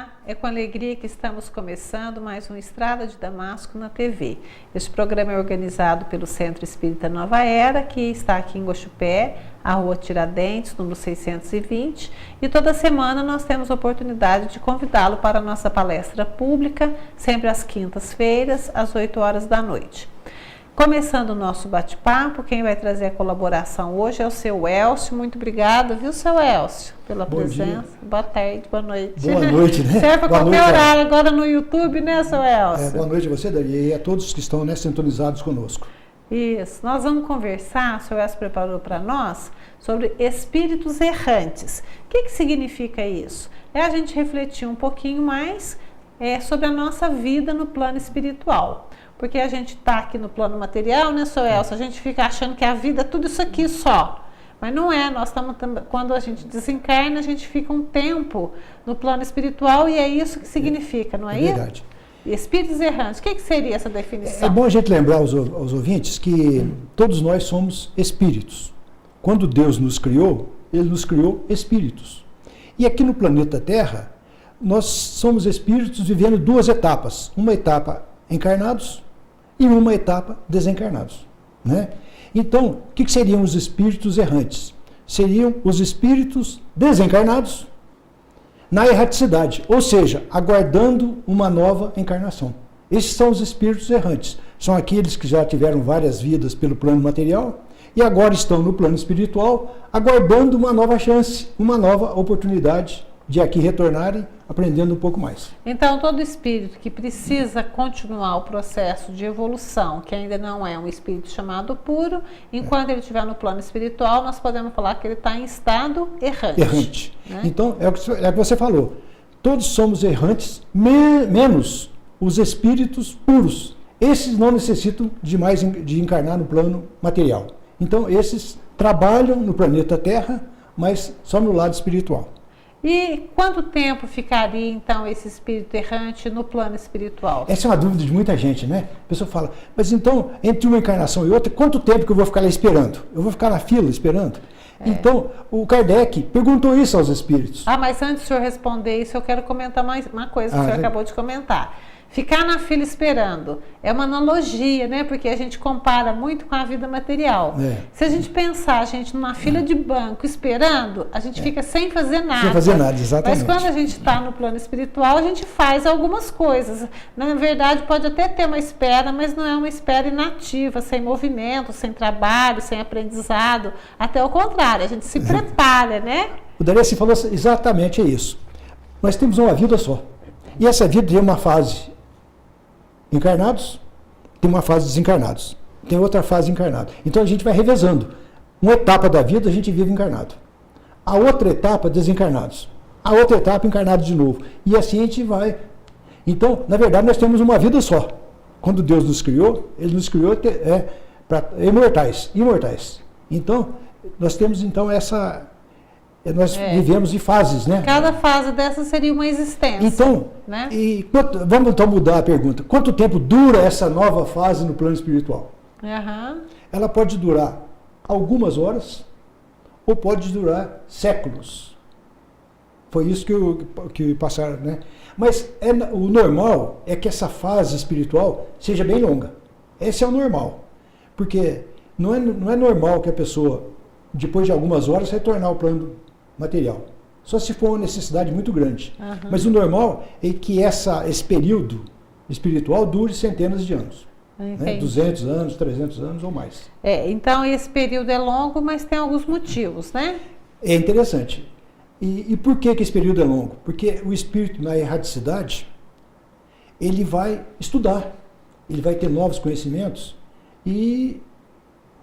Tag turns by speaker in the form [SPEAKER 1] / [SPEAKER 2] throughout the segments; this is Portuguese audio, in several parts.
[SPEAKER 1] Olá, é com alegria que estamos começando mais um Estrada de Damasco na TV. Este programa é organizado pelo Centro Espírita Nova Era, que está aqui em Guaxupé, a Rua Tiradentes, número 620, e toda semana nós temos a oportunidade de convidá-lo para a nossa palestra pública, sempre às quintas-feiras, às 8 horas da noite. Começando o nosso bate-papo, quem vai trazer a colaboração hoje é o seu Elcio. Muito obrigada, viu, seu Elcio, pela presença.
[SPEAKER 2] Dia.
[SPEAKER 1] Boa tarde, boa noite.
[SPEAKER 2] Boa noite, né?
[SPEAKER 1] Serve para
[SPEAKER 2] qualquer
[SPEAKER 1] qualquer horário agora no YouTube, né, seu Elcio?
[SPEAKER 2] Boa noite a você, Daria, e a todos que estão sintonizados conosco.
[SPEAKER 1] Isso, nós vamos conversar, o seu Elcio preparou para nós, sobre espíritos errantes. O que significa isso? É a gente refletir um pouquinho mais sobre a nossa vida no plano espiritual. Porque a gente está aqui no plano material, né, seu Elcio? A gente fica achando que a vida é tudo isso aqui só. Mas não é, nós estamos, quando a gente desencarna, a gente fica um tempo no plano espiritual e é isso que significa, não é isso?
[SPEAKER 2] Verdade.
[SPEAKER 1] Espíritos errantes, o que seria essa definição?
[SPEAKER 2] É bom a gente lembrar aos ouvintes que todos nós somos espíritos. Quando Deus nos criou, Ele nos criou espíritos. E aqui no planeta Terra, nós somos espíritos vivendo duas etapas. Uma etapa encarnados e uma etapa desencarnados, né? Então, o que seriam os espíritos errantes? Seriam os espíritos desencarnados na erraticidade, ou seja, aguardando uma nova encarnação. Esses são os espíritos errantes. São aqueles que já tiveram várias vidas pelo plano material e agora estão no plano espiritual, aguardando uma nova chance, uma nova oportunidade de aqui retornarem, aprendendo um pouco mais.
[SPEAKER 1] Então, todo espírito que precisa continuar o processo de evolução, que ainda não é um espírito chamado puro, enquanto ele estiver no plano espiritual, nós podemos falar que ele está em estado errante.
[SPEAKER 2] Errante.
[SPEAKER 1] Né?
[SPEAKER 2] Então, é o que você falou. Todos somos errantes, menos os espíritos puros. Esses não necessitam de encarnar no plano material. Então, esses trabalham no planeta Terra, mas só no lado espiritual.
[SPEAKER 1] E quanto tempo ficaria, então, esse espírito errante no plano espiritual?
[SPEAKER 2] Essa é uma dúvida de muita gente, né? A pessoa fala, mas então, entre uma encarnação e outra, quanto tempo que eu vou ficar lá esperando? Eu vou ficar na fila esperando? Então, o Kardec perguntou isso aos espíritos.
[SPEAKER 1] Mas antes do senhor responder isso, eu quero comentar mais uma coisa que o senhor acabou de comentar. Ficar na fila esperando é uma analogia, né? Porque a gente compara muito com a vida material. Se a gente pensar, a gente numa fila de banco esperando, a gente fica sem fazer nada.
[SPEAKER 2] Sem fazer nada, exatamente.
[SPEAKER 1] Mas quando a gente está no plano espiritual, a gente faz algumas coisas. Na verdade, pode até ter uma espera, mas não é uma espera inativa, sem movimento, sem trabalho, sem aprendizado. Até o contrário, a gente se prepara, né?
[SPEAKER 2] O Darcy falou exatamente isso. Nós temos uma vida só. E essa vida tem uma fase encarnados, tem uma fase desencarnados, tem outra fase encarnado. Então a gente vai revezando. Uma etapa da vida a gente vive encarnado. A outra etapa, desencarnados. A outra etapa, encarnado de novo. E assim a gente vai. Então, na verdade, nós temos uma vida só. Quando Deus nos criou, Ele nos criou para imortais. Então, nós temos essa... Nós vivemos de fases, né?
[SPEAKER 1] Cada fase dessa seria uma existência.
[SPEAKER 2] Então,
[SPEAKER 1] né?
[SPEAKER 2] Vamos então mudar a pergunta. Quanto tempo dura essa nova fase no plano espiritual? Ela pode durar algumas horas ou pode durar séculos. Foi isso que passaram, né? Mas o normal é que essa fase espiritual seja bem longa. Esse é o normal. Porque não é normal que a pessoa, depois de algumas horas, retornar ao plano material. Só se for uma necessidade muito grande. Mas o normal é que esse período espiritual dure centenas de anos. Né? 200 anos, 300 anos ou mais.
[SPEAKER 1] Então esse período é longo, mas tem alguns motivos, né?
[SPEAKER 2] É interessante. E por que esse período é longo? Porque o espírito na erraticidade, ele vai estudar, ele vai ter novos conhecimentos e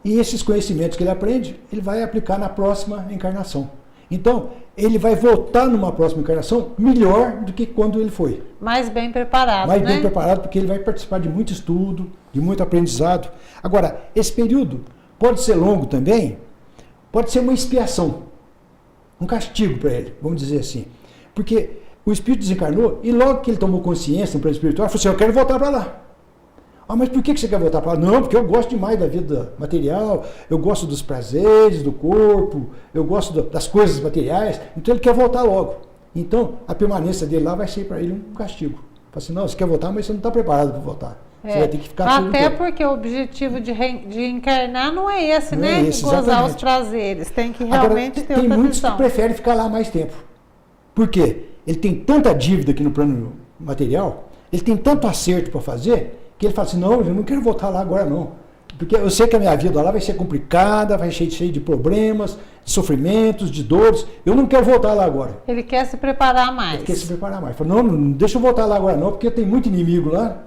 [SPEAKER 2] esses conhecimentos que ele aprende, ele vai aplicar na próxima encarnação. Então, ele vai voltar numa próxima encarnação melhor do que quando ele foi.
[SPEAKER 1] Mais bem preparado,
[SPEAKER 2] Mais bem preparado, porque ele vai participar de muito estudo, de muito aprendizado. Agora, esse período pode ser longo também, pode ser uma expiação, um castigo para ele, vamos dizer assim. Porque o espírito desencarnou e logo que ele tomou consciência no plano espiritual, ele falou assim, eu quero voltar para lá. Mas por que você quer voltar para lá? Não, porque eu gosto demais da vida material, eu gosto dos prazeres do corpo, eu gosto das coisas materiais, então ele quer voltar logo. Então, a permanência dele lá vai ser para ele um castigo. Fala assim, não, você quer votar, mas você não está preparado para votar. Você vai ter que ficar...
[SPEAKER 1] Até porque o objetivo de encarnar não é esse,
[SPEAKER 2] não
[SPEAKER 1] né?
[SPEAKER 2] É esse,
[SPEAKER 1] gozar
[SPEAKER 2] exatamente.
[SPEAKER 1] os prazeres. Tem que realmente ter outra
[SPEAKER 2] tem muitos
[SPEAKER 1] visão.
[SPEAKER 2] que preferem ficar lá mais tempo. Por quê? Ele tem tanta dívida aqui no plano material, ele tem tanto acerto para fazer, que ele fala assim, não, eu não quero voltar lá agora não. Porque eu sei que a minha vida lá vai ser complicada, vai ser cheia de problemas, de sofrimentos, de dores. Eu não quero voltar lá agora.
[SPEAKER 1] Ele quer se preparar mais.
[SPEAKER 2] Ele quer se preparar mais. Fala, não deixa eu voltar lá agora não, porque tem muito inimigo lá,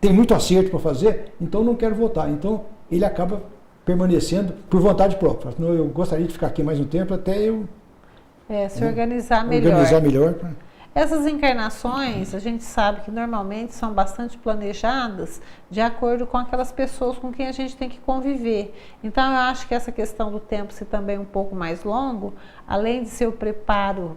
[SPEAKER 2] tem muito acerto para fazer, então não quero voltar. Então ele acaba permanecendo por vontade própria. Fala, não, eu gostaria de ficar aqui mais um tempo até eu...
[SPEAKER 1] se organizar melhor.
[SPEAKER 2] Organizar melhor.
[SPEAKER 1] Essas encarnações, a gente sabe que normalmente são bastante planejadas de acordo com aquelas pessoas com quem a gente tem que conviver. Então, eu acho que essa questão do tempo ser também um pouco mais longo, além de ser o preparo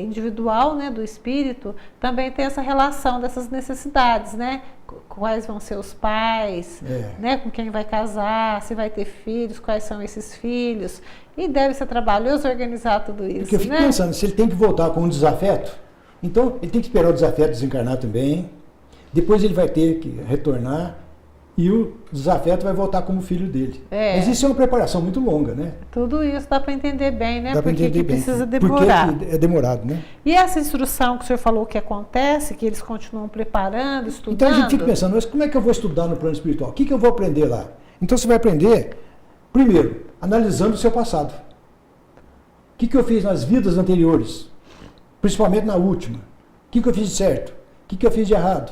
[SPEAKER 1] individual, né, do espírito, também tem essa relação dessas necessidades, né? Quais vão ser os pais, né, com quem vai casar, se vai ter filhos, quais são esses filhos. E deve ser trabalhoso organizar tudo isso.
[SPEAKER 2] Porque eu fico pensando, se ele tem que voltar com um desafeto, então ele tem que esperar o desafeto desencarnar também, depois ele vai ter que retornar e o desafeto vai voltar como filho dele. Mas isso é uma preparação muito longa, né?
[SPEAKER 1] Tudo isso dá para entender bem, né?
[SPEAKER 2] Dá para entender bem.
[SPEAKER 1] Precisa demorar.
[SPEAKER 2] Porque é demorado, né?
[SPEAKER 1] E essa instrução que o senhor falou que acontece, que eles continuam preparando, estudando...
[SPEAKER 2] Então a gente fica pensando, mas como é que eu vou estudar no plano espiritual? O que eu vou aprender lá? Então você vai aprender, primeiro, analisando o seu passado. O que eu fiz nas vidas anteriores? Principalmente na última. O que eu fiz de certo? O que eu fiz de errado?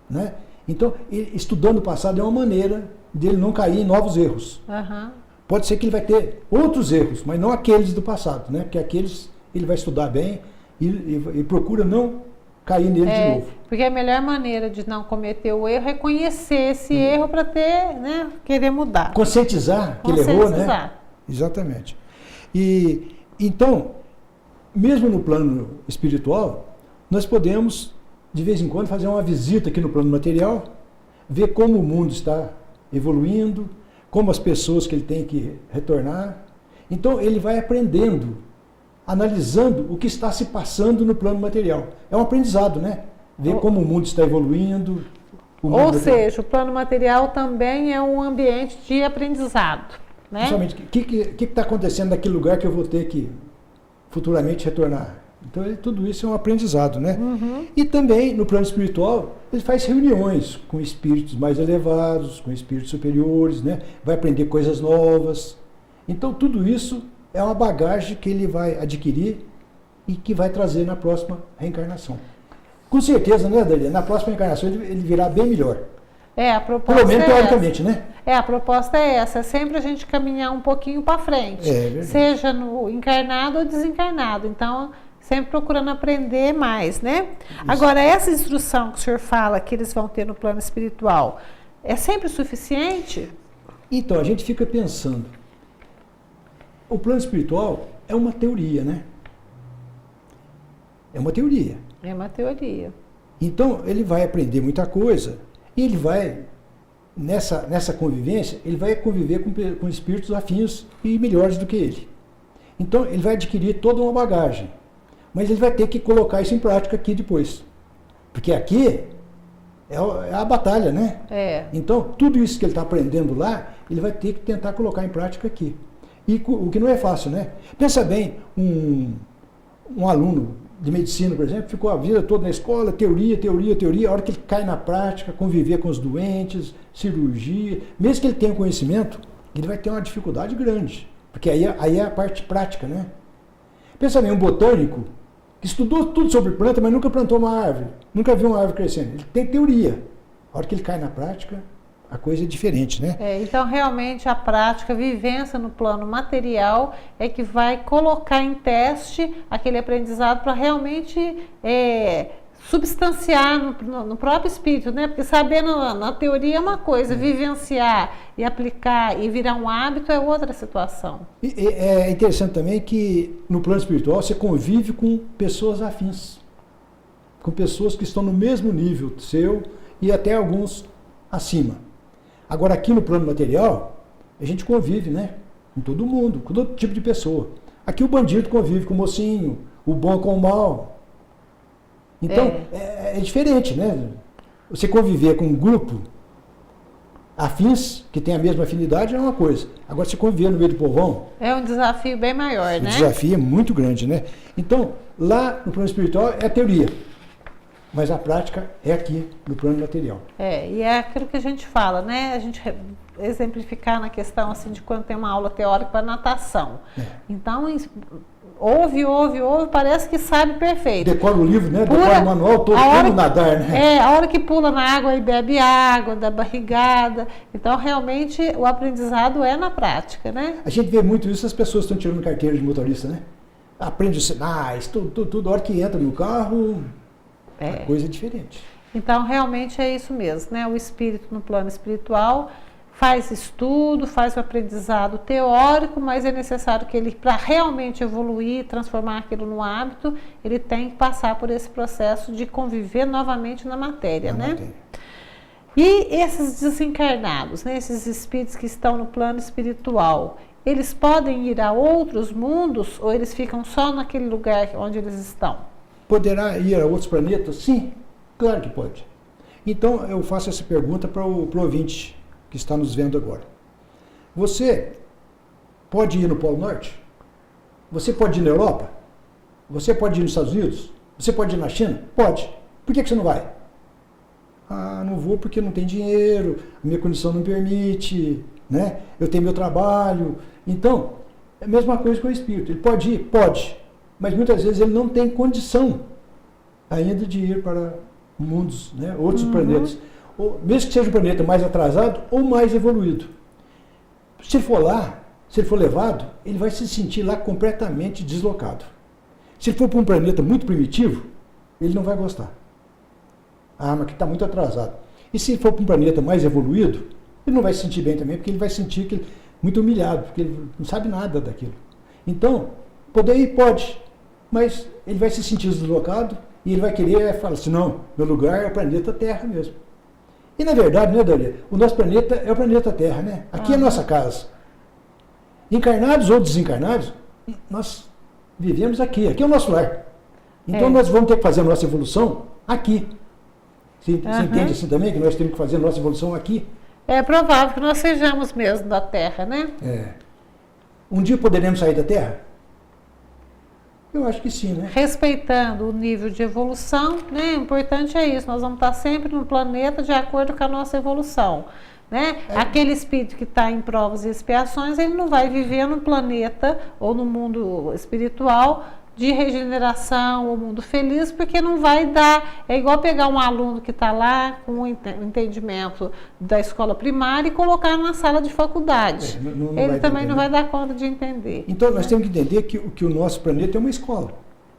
[SPEAKER 2] Né? Então, estudando o passado é uma maneira dele não cair em novos erros. Pode ser que ele vai ter outros erros, mas não aqueles do passado, né? Porque aqueles ele vai estudar bem e procura não cair nele de novo.
[SPEAKER 1] Porque a melhor maneira de não cometer o erro é conhecer esse erro para ter, né, querer mudar.
[SPEAKER 2] Conscientizar que ele errou, né? Exatamente. E então, mesmo no plano espiritual, nós podemos, de vez em quando, fazer uma visita aqui no plano material, ver como o mundo está evoluindo, como as pessoas que ele tem que retornar. Então, ele vai aprendendo, analisando o que está se passando no plano material. É um aprendizado, né? Ver como o mundo está evoluindo.
[SPEAKER 1] Ou seja, o plano material também é um ambiente de aprendizado, né?
[SPEAKER 2] Principalmente, o que está acontecendo naquele lugar que eu vou ter que futuramente retornar? Então, tudo isso é um aprendizado, né? E também, no plano espiritual, ele faz reuniões com espíritos mais elevados, com espíritos superiores, né? Vai aprender coisas novas. Então, tudo isso é uma bagagem que ele vai adquirir e que vai trazer na próxima reencarnação. Com certeza, né, Adriana? Na próxima reencarnação ele virá bem melhor.
[SPEAKER 1] A proposta
[SPEAKER 2] pelo menos teoricamente, né?
[SPEAKER 1] A proposta é essa, é sempre a gente caminhar um pouquinho para frente, seja no encarnado ou desencarnado. Então, sempre procurando aprender mais, né? Isso. Agora, essa instrução que o senhor fala que eles vão ter no plano espiritual, é sempre suficiente?
[SPEAKER 2] Então, a gente fica pensando, o plano espiritual é uma teoria, né? É uma teoria.
[SPEAKER 1] É uma teoria.
[SPEAKER 2] Então, ele vai aprender muita coisa e ele vai, nessa convivência, ele vai conviver com espíritos afins e melhores do que ele. Então, ele vai adquirir toda uma bagagem. Mas ele vai ter que colocar isso em prática aqui depois. Porque aqui é a batalha, né? Então, tudo isso que ele está aprendendo lá, ele vai ter que tentar colocar em prática aqui. E o que não é fácil, né? Pensa bem, um aluno de medicina, por exemplo, ficou a vida toda na escola, teoria, a hora que ele cai na prática, conviver com os doentes, cirurgia, mesmo que ele tenha conhecimento, ele vai ter uma dificuldade grande. Porque aí é a parte prática, né? Pensa bem, um botânico que estudou tudo sobre planta, mas nunca plantou uma árvore, nunca viu uma árvore crescendo. Ele tem teoria. A hora que ele cai na prática, a coisa é diferente, né?
[SPEAKER 1] Então, realmente, a prática, a vivência no plano material é que vai colocar em teste aquele aprendizado para realmente substanciar no próprio espírito, né? Porque saber na teoria é uma coisa, vivenciar e aplicar e virar um hábito é outra situação.
[SPEAKER 2] E é interessante também que no plano espiritual você convive com pessoas afins, com pessoas que estão no mesmo nível seu e até alguns acima. Agora aqui no plano material, a gente convive, né? Com todo mundo, com todo tipo de pessoa. Aqui o bandido convive com o mocinho, o bom com o mal. Então, é diferente, né? Você conviver com um grupo afins, que tem a mesma afinidade, é uma coisa. Agora, você conviver no meio do povão...
[SPEAKER 1] É um desafio bem maior, né?
[SPEAKER 2] O desafio é muito grande, né? Então, lá no plano espiritual é a teoria, mas a prática é aqui, no plano material.
[SPEAKER 1] E é aquilo que a gente fala, né? A gente exemplificar na questão, assim, de quando tem uma aula teórica para natação. Então, ouve, parece que sabe perfeito.
[SPEAKER 2] Decora o livro, né? Decora o manual todo, como nadar, né?
[SPEAKER 1] A hora que pula na água e bebe água, dá barrigada. Então, realmente, o aprendizado é na prática, né?
[SPEAKER 2] A gente vê muito isso, as pessoas estão tirando carteira de motorista, né? Aprende os sinais, tudo. A hora que entra no carro, a coisa é diferente.
[SPEAKER 1] Então, realmente é isso mesmo, né? O espírito no plano espiritual faz estudo, faz o aprendizado teórico, mas é necessário que ele, para realmente evoluir, transformar aquilo no hábito, ele tem que passar por esse processo de conviver novamente na matéria, né? E esses desencarnados, né? Esses espíritos que estão no plano espiritual, eles podem ir a outros mundos ou eles ficam só naquele lugar onde eles estão?
[SPEAKER 2] Poderá ir a outros planetas? Sim, claro que pode. Então, eu faço essa pergunta para o ouvinte que está nos vendo agora. Você pode ir no Polo Norte? Você pode ir na Europa? Você pode ir nos Estados Unidos? Você pode ir na China? Pode. Por que você não vai? Ah, não vou porque não tem dinheiro, a minha condição não permite, né? Eu tenho meu trabalho. Então, é a mesma coisa com o espírito. Ele pode ir? Pode. Mas muitas vezes ele não tem condição ainda de ir para mundos, né? Outros planetas. Ou, mesmo que seja um planeta mais atrasado ou mais evoluído. Se ele for lá, se ele for levado, ele vai se sentir lá completamente deslocado. Se ele for para um planeta muito primitivo, ele não vai gostar. Ah, mas que está muito atrasado. E se ele for para um planeta mais evoluído, ele não vai se sentir bem também, porque ele vai sentir que ele, muito humilhado, porque ele não sabe nada daquilo. Então, poder ir pode, mas ele vai se sentir deslocado e ele vai querer falar assim, não, meu lugar é o planeta Terra mesmo. E na verdade, né, Daria, o nosso planeta é o planeta Terra, né? Aqui é a nossa casa. Encarnados ou desencarnados, nós vivemos aqui é o nosso lar. Então nós vamos ter que fazer a nossa evolução aqui. Você entende assim também, que nós temos que fazer a nossa evolução aqui?
[SPEAKER 1] É provável que nós sejamos mesmo da Terra, né?
[SPEAKER 2] Um dia poderemos sair da Terra? Eu acho que sim, né?
[SPEAKER 1] Respeitando o nível de evolução, né? O importante é isso, nós vamos estar sempre no planeta de acordo com a nossa evolução, né? Aquele espírito que está em provas e expiações, ele não vai viver no planeta ou no mundo espiritual de regeneração ou mundo feliz, porque não vai dar, é igual pegar um aluno que está lá com o entendimento da escola primária e colocar na sala de faculdade. Ele também não vai dar conta de entender.
[SPEAKER 2] Então nós temos que entender que o nosso planeta é uma escola.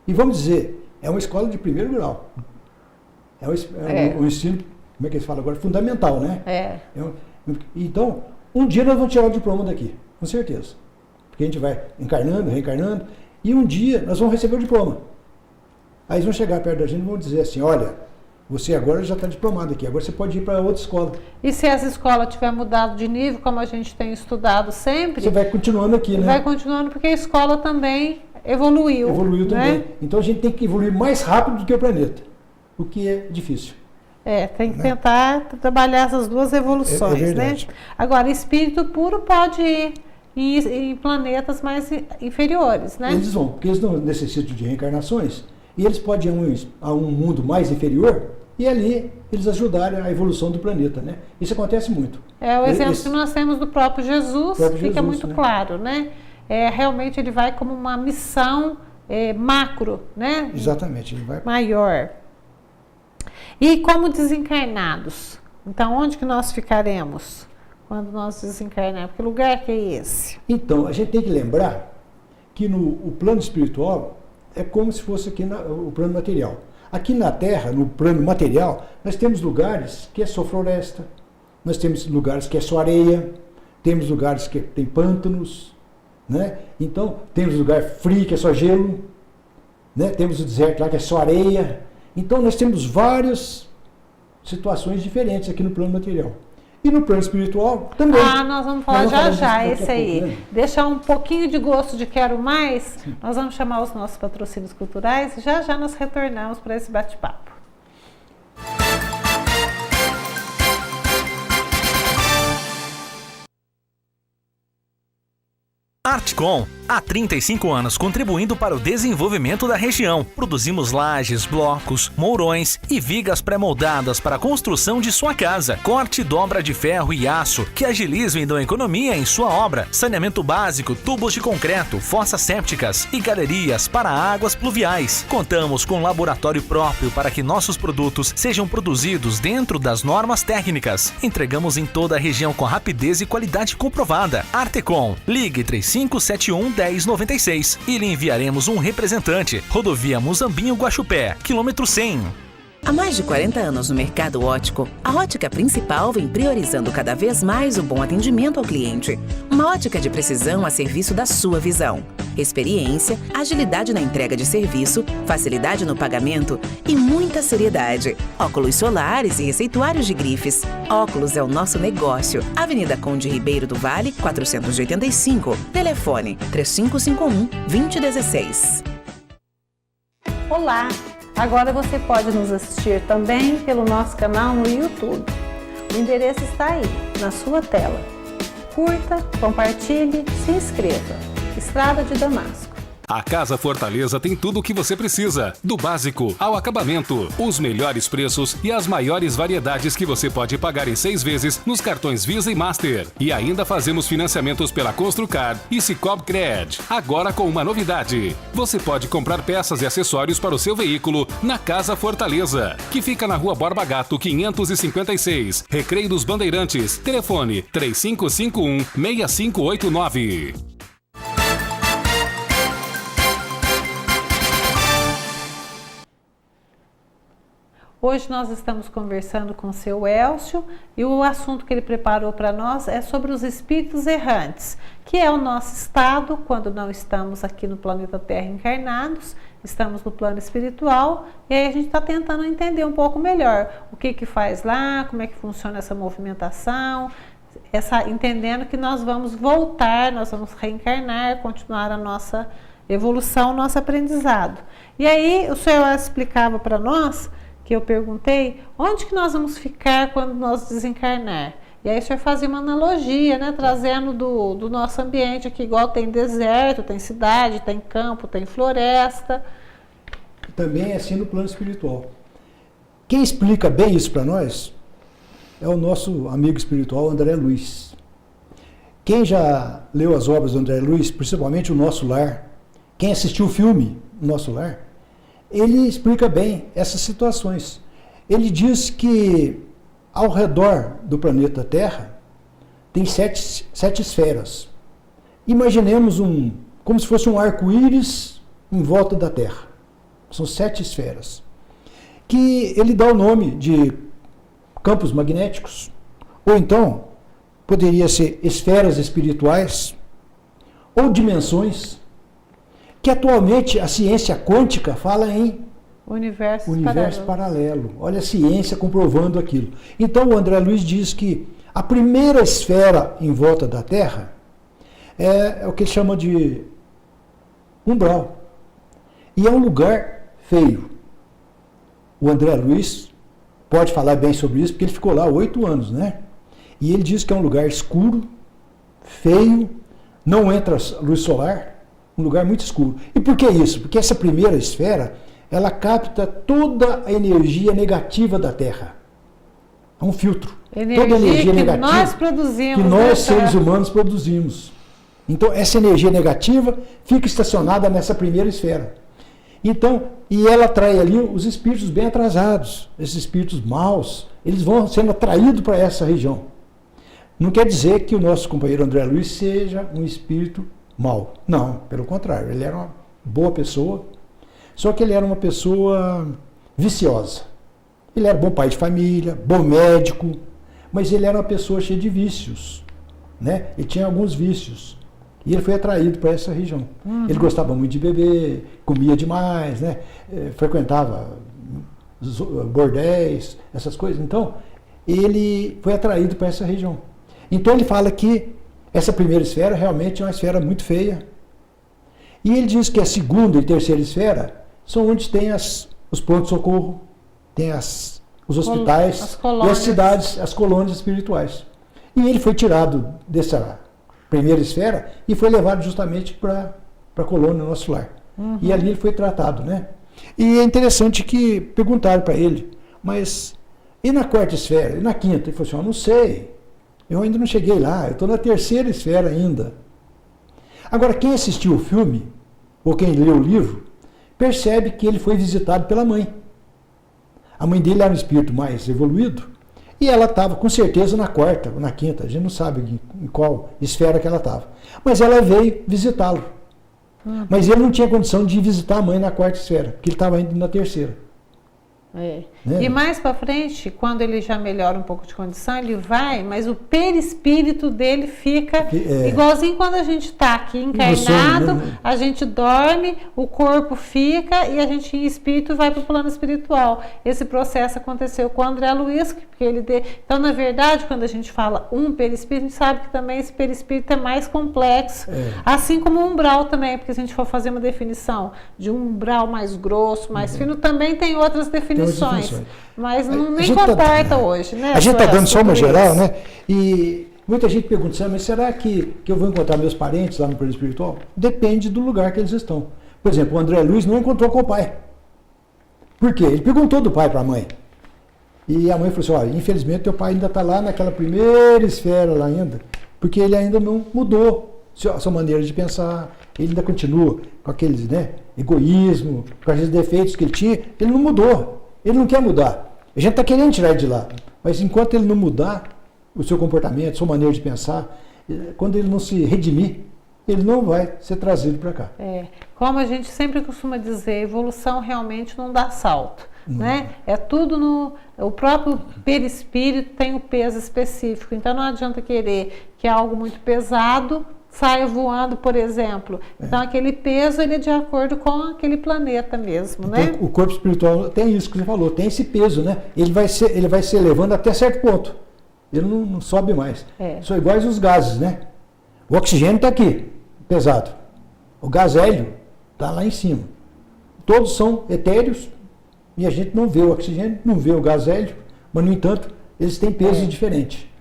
[SPEAKER 2] E vamos dizer, é uma escola de primeiro grau. Um ensino, como é que eles falam agora? Fundamental, né? Então, um dia nós vamos tirar o diploma daqui, com certeza. Porque a gente vai encarnando, reencarnando, e um dia nós vamos receber o diploma. Aí eles vão chegar perto da gente e vão dizer assim, olha, você agora já está diplomado aqui, agora você pode ir para outra escola.
[SPEAKER 1] E se essa escola tiver mudado de nível, como a gente tem estudado sempre...
[SPEAKER 2] Você vai continuando aqui, né?
[SPEAKER 1] Vai continuando porque a escola também evoluiu.
[SPEAKER 2] Evoluiu também.
[SPEAKER 1] Né?
[SPEAKER 2] Então a gente tem que evoluir mais rápido do que o planeta, o que é difícil.
[SPEAKER 1] Tem que tentar trabalhar essas duas evoluções, né? Agora, espírito puro pode ir em planetas mais inferiores, né?
[SPEAKER 2] Eles vão, porque eles não necessitam de reencarnações, e eles podem ir a um mundo mais inferior, e ali eles ajudarem a evolução do planeta, né? Isso acontece muito.
[SPEAKER 1] O exemplo que nós temos do próprio Jesus fica muito claro, né? Realmente ele vai como uma missão macro, né?
[SPEAKER 2] Exatamente. Ele vai...
[SPEAKER 1] Maior. E como desencarnados? Então, onde que nós ficaremos quando nós desencarnarmos? Que lugar que é esse?
[SPEAKER 2] Então, a gente tem que lembrar que o plano espiritual é como se fosse aqui o plano material. Aqui na Terra, no plano material, nós temos lugares que é só floresta, nós temos lugares que é só areia, temos lugares que tem pântanos, né? Então, temos lugar frio que é só gelo, né? Temos o deserto lá que é só areia. Então, nós temos várias situações diferentes aqui no plano material. E no plano espiritual também.
[SPEAKER 1] Nós vamos falar já esse aí.
[SPEAKER 2] Pouco, né?
[SPEAKER 1] Deixar um pouquinho de gosto de quero mais. Sim. Nós vamos chamar os nossos patrocínios culturais e já nós retornamos para esse bate-papo.
[SPEAKER 3] Artcom, há 35 anos contribuindo para o desenvolvimento da região. Produzimos lajes, blocos, mourões e vigas pré-moldadas para a construção de sua casa. Corte e dobra de ferro e aço que agilizam e dão economia em sua obra. Saneamento básico, tubos de concreto, fossas sépticas e galerias para águas pluviais. Contamos com um laboratório próprio para que nossos produtos sejam produzidos dentro das normas técnicas. Entregamos em toda a região com rapidez e qualidade comprovada. Artecom, ligue 3571-1096 e lhe enviaremos um representante. Rodovia Muzambinho Guaxupé, quilômetro 100.
[SPEAKER 4] Há mais de 40 anos no mercado óptico, a Ótica Principal vem priorizando cada vez mais o bom atendimento ao cliente. Uma ótica de precisão a serviço da sua visão. Experiência, agilidade na entrega de serviço, facilidade no pagamento e muita seriedade. Óculos solares e receituários de grifes. Óculos é o nosso negócio. Avenida Conde Ribeiro do Vale, 485. Telefone 3551-2016.
[SPEAKER 1] Olá! Agora você pode nos assistir também pelo nosso canal no YouTube. O endereço está aí, na sua tela. Curta, compartilhe, se inscreva. Estrada de Damasco.
[SPEAKER 5] A Casa Fortaleza tem tudo o que você precisa, do básico ao acabamento, os melhores preços e as maiores variedades que você pode pagar em 6 vezes nos cartões Visa e Master. E ainda fazemos financiamentos pela Construcar e Cicobi Cred. Agora com uma novidade. Você pode comprar peças e acessórios para o seu veículo na Casa Fortaleza, que fica na Rua Borba Gato 556, Recreio dos Bandeirantes. Telefone 3551-6589.
[SPEAKER 1] Hoje nós estamos conversando com o seu Elcio e o assunto que ele preparou para nós é sobre os espíritos errantes, que é o nosso estado quando não estamos aqui no planeta Terra encarnados, estamos no plano espiritual e aí a gente está tentando entender um pouco melhor o que faz lá, como é que funciona essa movimentação, entendendo que nós vamos voltar, nós vamos reencarnar, continuar a nossa evolução, nosso aprendizado. E aí o senhor explicava para nós, que eu perguntei, onde que nós vamos ficar quando nós desencarnar? E aí o senhor fazia uma analogia, né, trazendo do nosso ambiente aqui, igual tem deserto, tem cidade, tem campo, tem floresta.
[SPEAKER 2] Também é assim no plano espiritual. Quem explica bem isso para nós é o nosso amigo espiritual André Luiz. Quem já leu as obras do André Luiz, principalmente O Nosso Lar, quem assistiu o filme O Nosso Lar, ele explica bem essas situações. Ele diz que ao redor do planeta Terra tem sete esferas. Imaginemos como se fosse um arco-íris em volta da Terra. São 7 esferas. Que ele dá o nome de campos magnéticos, ou então poderia ser esferas espirituais, ou dimensões, que atualmente a ciência quântica fala em
[SPEAKER 1] universo
[SPEAKER 2] paralelo. Olha a ciência comprovando aquilo. Então o André Luiz diz que a primeira esfera em volta da Terra é o que ele chama de umbral. E é um lugar feio. O André Luiz pode falar bem sobre isso, porque ele ficou lá 8 anos, né? E ele diz que é um lugar escuro, feio, não entra luz solar, um lugar muito escuro. E por que isso? Porque essa primeira esfera, ela capta toda a energia negativa da Terra. É um filtro. Toda a energia negativa
[SPEAKER 1] nós produzimos,
[SPEAKER 2] que nós, seres humanos, produzimos. Então, essa energia negativa fica estacionada nessa primeira esfera. Então, e ela atrai ali os espíritos bem atrasados, esses espíritos maus, eles vão sendo atraídos para essa região. Não quer dizer que o nosso companheiro André Luiz seja um espírito mau. Não, pelo contrário, ele era uma boa pessoa, só que ele era uma pessoa viciosa. Ele era bom pai de família, bom médico, mas ele era uma pessoa cheia de vícios, né? Ele tinha alguns vícios. E ele foi atraído para essa região. Ele gostava muito de beber, comia demais, né? Frequentava bordéis, essas coisas. Então, ele foi atraído para essa região. Então ele fala que essa primeira esfera realmente é uma esfera muito feia. E ele diz que a segunda e terceira esfera são onde tem os pontos de socorro, tem os hospitais e as cidades, as colônias espirituais. E ele foi tirado dessa primeira esfera e foi levado justamente para a colônia Nosso Lar. E ali ele foi tratado, né? E é interessante que perguntaram para ele, mas e na quarta esfera? E na quinta? Ele falou assim, eu não sei, eu ainda não cheguei lá, eu estou na terceira esfera ainda. Agora, quem assistiu o filme, ou quem leu o livro, percebe que ele foi visitado pela mãe. A mãe dele era um espírito mais evoluído, e ela estava com certeza na quarta ou na quinta, a gente não sabe em qual esfera que ela estava. Mas ela veio visitá-lo. Mas ele não tinha condição de visitar a mãe na quarta esfera, porque ele estava indo na terceira.
[SPEAKER 1] É.
[SPEAKER 2] Né?
[SPEAKER 1] E mais para frente, quando ele já melhora um pouco de condição, ele vai, mas o perispírito dele fica igualzinho quando a gente está aqui encarnado,
[SPEAKER 2] sonho, né?
[SPEAKER 1] A gente dorme, o corpo fica e a gente em espírito vai para o plano espiritual. Esse processo aconteceu com o André Luiz, porque então na verdade quando a gente fala um perispírito, a gente sabe que também esse perispírito é mais complexo, assim como o umbral também, porque se a gente for fazer uma definição de um umbral mais grosso, mais fino, também tem outras definições. Mas nem comporta hoje, né?
[SPEAKER 2] A gente está dando só uma geral, né? E muita gente pergunta, mas será que eu vou encontrar meus parentes lá no plano espiritual? Depende do lugar que eles estão. Por exemplo, o André Luiz não encontrou com o pai. Por quê? Ele perguntou do pai para a mãe. E a mãe falou assim, olha, infelizmente teu pai ainda está lá naquela primeira esfera lá ainda, porque ele ainda não mudou a sua maneira de pensar, ele ainda continua com aqueles, né, egoísmo, com aqueles defeitos que ele tinha, ele não mudou. Ele não quer mudar. A gente está querendo tirar ele de lá. Mas enquanto ele não mudar o seu comportamento, a sua maneira de pensar, quando ele não se redimir, ele não vai ser trazido para cá.
[SPEAKER 1] Como a gente sempre costuma dizer, evolução realmente não dá salto. Né? É tudo o próprio perispírito tem um peso específico. Então não adianta querer que é algo muito pesado saia voando, por exemplo. Então aquele peso ele é de acordo com aquele planeta mesmo,
[SPEAKER 2] então,
[SPEAKER 1] né?
[SPEAKER 2] O corpo espiritual tem isso que você falou, tem esse peso, né? Ele vai se elevando até certo ponto. Ele não sobe mais. São iguais os gases, né? O oxigênio está aqui, pesado. O gás hélio está lá em cima. Todos são etéreos e a gente não vê o oxigênio, não vê o gás hélio, mas no entanto eles têm pesos diferentes.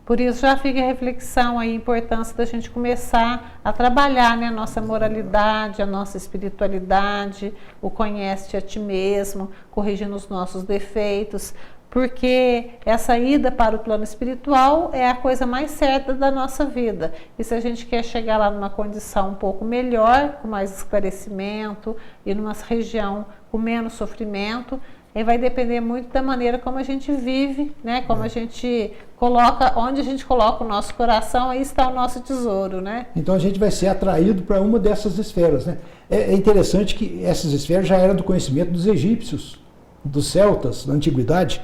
[SPEAKER 1] Por isso já fica a reflexão aí, a importância da gente começar a trabalhar, né, a nossa moralidade, a nossa espiritualidade, o conhece-te a ti mesmo, corrigindo os nossos defeitos, porque essa ida para o plano espiritual é a coisa mais certa da nossa vida. E se a gente quer chegar lá numa condição um pouco melhor, com mais esclarecimento e numa região com menos sofrimento, vai depender muito da maneira como a gente vive, né? Como a gente coloca, onde a gente coloca o nosso coração, aí está o nosso tesouro, né?
[SPEAKER 2] Então a gente vai ser atraído para uma dessas esferas, né? É interessante que essas esferas já eram do conhecimento dos egípcios, dos celtas, da antiguidade,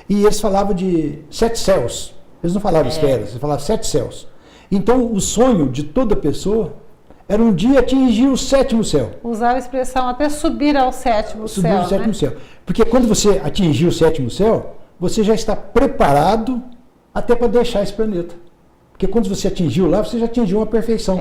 [SPEAKER 2] e eles falavam de 7 céus. Eles não falavam esferas, eles falavam 7 céus. Então o sonho de toda pessoa era um dia atingir o 7º céu.
[SPEAKER 1] Usar a expressão até subir ao 7º céu.
[SPEAKER 2] Subir ao 7º céu. Porque quando você atingir o 7º céu, você já está preparado até para deixar esse planeta. Porque quando você atingiu lá, você já atingiu uma perfeição.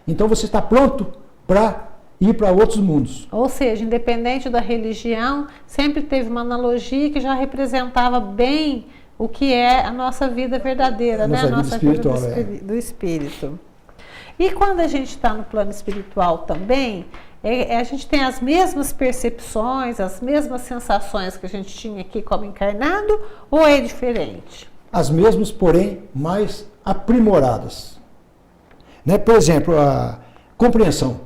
[SPEAKER 2] Então você está pronto para ir para outros mundos.
[SPEAKER 1] Ou seja, independente da religião, sempre teve uma analogia que já representava bem o que é a nossa vida verdadeira, né? A nossa vida do espírito. E quando a gente está no plano espiritual também, a gente tem as mesmas percepções, as mesmas sensações que a gente tinha aqui como encarnado, ou é diferente?
[SPEAKER 2] As mesmas, porém, mais aprimoradas. Né? Por exemplo, a compreensão.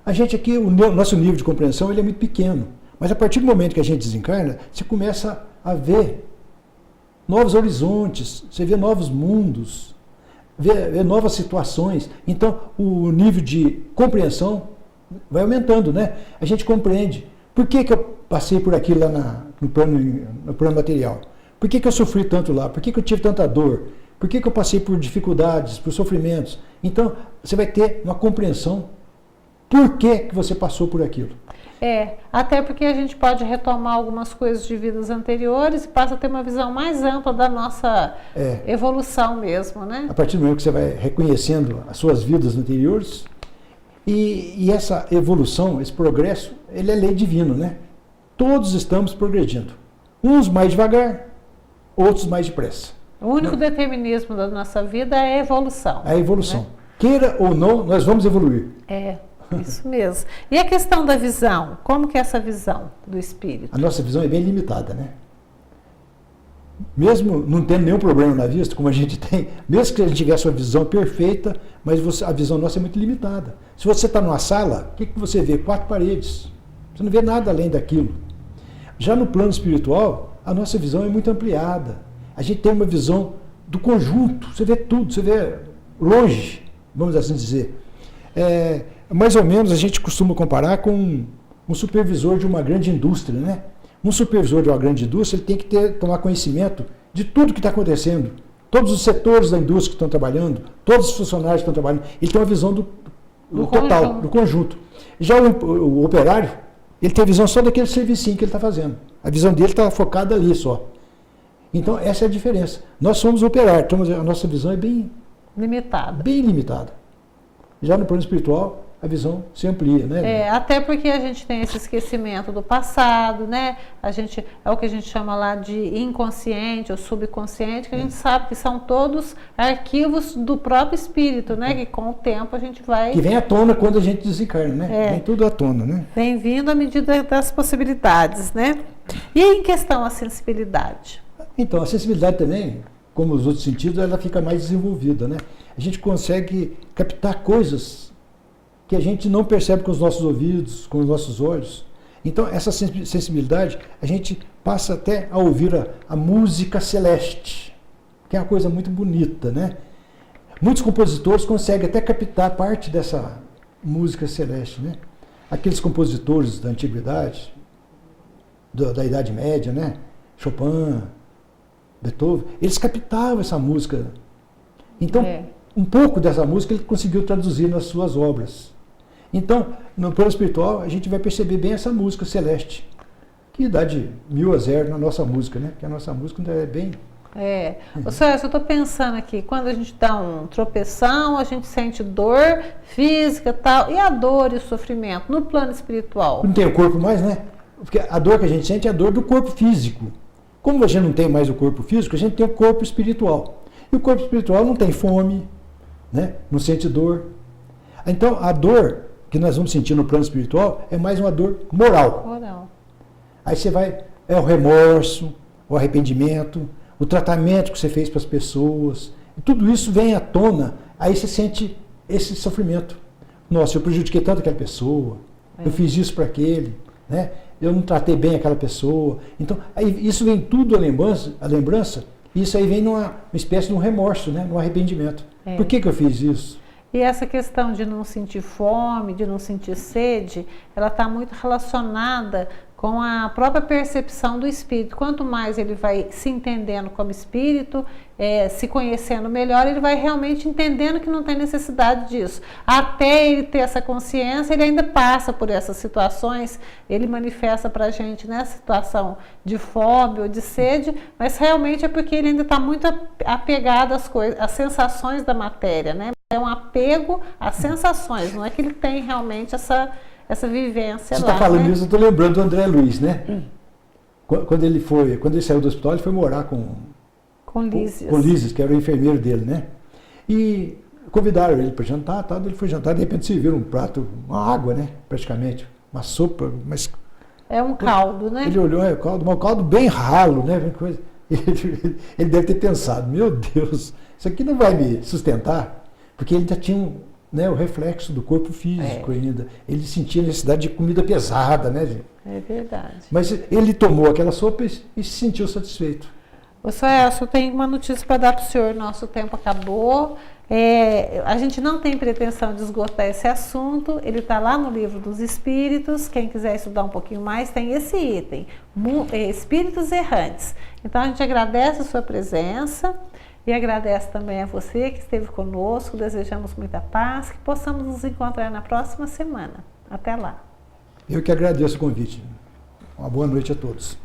[SPEAKER 2] A gente aqui, o nosso nível de compreensão ele é muito pequeno, mas a partir do momento que a gente desencarna, você começa a ver novos horizontes, você vê novos mundos, ver novas situações. Então, o nível de compreensão vai aumentando, né? A gente compreende. Por que eu passei por aquilo lá no plano material? Por que eu sofri tanto lá? Por que eu tive tanta dor? Por que eu passei por dificuldades, por sofrimentos? Então, você vai ter uma compreensão por que você passou por aquilo.
[SPEAKER 1] Até porque a gente pode retomar algumas coisas de vidas anteriores e passa a ter uma visão mais ampla da nossa evolução mesmo, né?
[SPEAKER 2] A partir do momento que você vai reconhecendo as suas vidas anteriores, e essa evolução, esse progresso, ele é lei divina, né? Todos estamos progredindo. Uns mais devagar, outros mais depressa.
[SPEAKER 1] O único determinismo da nossa vida é a evolução.
[SPEAKER 2] A evolução.
[SPEAKER 1] Né?
[SPEAKER 2] Queira ou não, nós vamos evoluir.
[SPEAKER 1] Isso mesmo. E a questão da visão? Como que é essa visão do espírito?
[SPEAKER 2] A nossa visão é bem limitada, né? Mesmo não tendo nenhum problema na vista, como a gente tem, mesmo que a gente tivesse uma visão perfeita, mas a visão nossa é muito limitada. Se você está numa sala, o que você vê? 4 paredes. Você não vê nada além daquilo. Já no plano espiritual, a nossa visão é muito ampliada. A gente tem uma visão do conjunto, você vê tudo, você vê longe, vamos assim dizer. Mais ou menos a gente costuma comparar com um supervisor de uma grande indústria, né? Um supervisor de uma grande indústria ele tem que tomar conhecimento de tudo que está acontecendo, todos os setores da indústria que estão trabalhando, todos os funcionários que estão trabalhando. Ele tem uma visão do total, do conjunto. Já o operário, ele tem a visão só daquele servicinho que ele está fazendo. A visão dele está focada ali só. Então, essa é a diferença. Nós somos operários, então a nossa visão é bem limitada. Bem limitada. Já no plano espiritual, a visão se amplia, né?
[SPEAKER 1] Até porque a gente tem esse esquecimento do passado, né? É o que a gente chama lá de inconsciente ou subconsciente, que a gente sabe que são todos arquivos do próprio espírito, né? Que com o tempo a gente vai...
[SPEAKER 2] Que vem à tona quando a gente desencarna, né? Vem tudo à tona, né?
[SPEAKER 1] Vem vindo à medida das possibilidades, né? E em questão à sensibilidade?
[SPEAKER 2] Então, a sensibilidade também, como os outros sentidos, ela fica mais desenvolvida, né? A gente consegue captar coisas que a gente não percebe com os nossos ouvidos, com os nossos olhos. Então, essa sensibilidade, a gente passa até a ouvir a música celeste, que é uma coisa muito bonita, né? Muitos compositores conseguem até captar parte dessa música celeste, né? Aqueles compositores da antiguidade, da Idade Média, né? Chopin, Beethoven, eles captavam essa música. Então, um pouco dessa música ele conseguiu traduzir nas suas obras. Então, no plano espiritual, a gente vai perceber bem essa música celeste, que dá de 1000-0 na nossa música, né? Porque a nossa música ainda é bem...
[SPEAKER 1] Sérgio, eu estou pensando aqui, quando a gente dá um tropeção, a gente sente dor física e tal, e a dor e o sofrimento no plano espiritual?
[SPEAKER 2] Não tem o corpo mais, né? Porque a dor que a gente sente é a dor do corpo físico. Como a gente não tem mais o corpo físico, a gente tem o corpo espiritual. E o corpo espiritual não tem fome, né? Não sente dor. Então, a dor que nós vamos sentir no plano espiritual é mais uma dor moral. Aí você vai, é o remorso, o arrependimento, o tratamento que você fez para as pessoas. E tudo isso vem à tona, aí você sente esse sofrimento. Nossa, eu prejudiquei tanto aquela pessoa, eu fiz isso para aquele, né? Eu não tratei bem aquela pessoa. Então, aí, isso vem tudo à lembrança, e isso aí vem numa espécie de um remorso, né? Num arrependimento. Por que eu fiz isso?
[SPEAKER 1] E essa questão de não sentir fome, de não sentir sede, ela está muito relacionada com a própria percepção do espírito. Quanto mais ele vai se entendendo como espírito, se conhecendo melhor, ele vai realmente entendendo que não tem necessidade disso. Até ele ter essa consciência, ele ainda passa por essas situações, ele manifesta para a gente, né, situação de fome ou de sede, mas realmente é porque ele ainda está muito apegado às coisas, às sensações da matéria, né? É um apego às sensações, não é que ele tem realmente essa vivência
[SPEAKER 2] lá. Você
[SPEAKER 1] está
[SPEAKER 2] falando
[SPEAKER 1] né?
[SPEAKER 2] isso, eu estou lembrando do André Luiz, né? Quando ele saiu do hospital, ele foi morar com Lísias, que era o enfermeiro dele, né? E convidaram ele para jantar, tá? Ele foi jantar, de repente se viram um prato, uma água, né? Praticamente, uma sopa, mas...
[SPEAKER 1] É um caldo, né?
[SPEAKER 2] Ele olhou, um caldo bem ralo, né? Ele deve ter pensado, meu Deus, isso aqui não vai me sustentar, porque ele já tinha o reflexo do corpo físico ainda. Ele sentia necessidade de comida pesada, né, gente?
[SPEAKER 1] É verdade.
[SPEAKER 2] Mas ele tomou aquela sopa e se sentiu satisfeito.
[SPEAKER 1] Ô, Celso, eu tenho uma notícia para dar para o senhor. Nosso tempo acabou. A gente não tem pretensão de esgotar esse assunto. Ele está lá no Livro dos Espíritos. Quem quiser estudar um pouquinho mais, tem esse item, Espíritos Errantes. Então, a gente agradece a sua presença. E agradece também a você que esteve conosco, desejamos muita paz, que possamos nos encontrar na próxima semana. Até lá!
[SPEAKER 2] Eu que agradeço o convite. Uma boa noite a todos.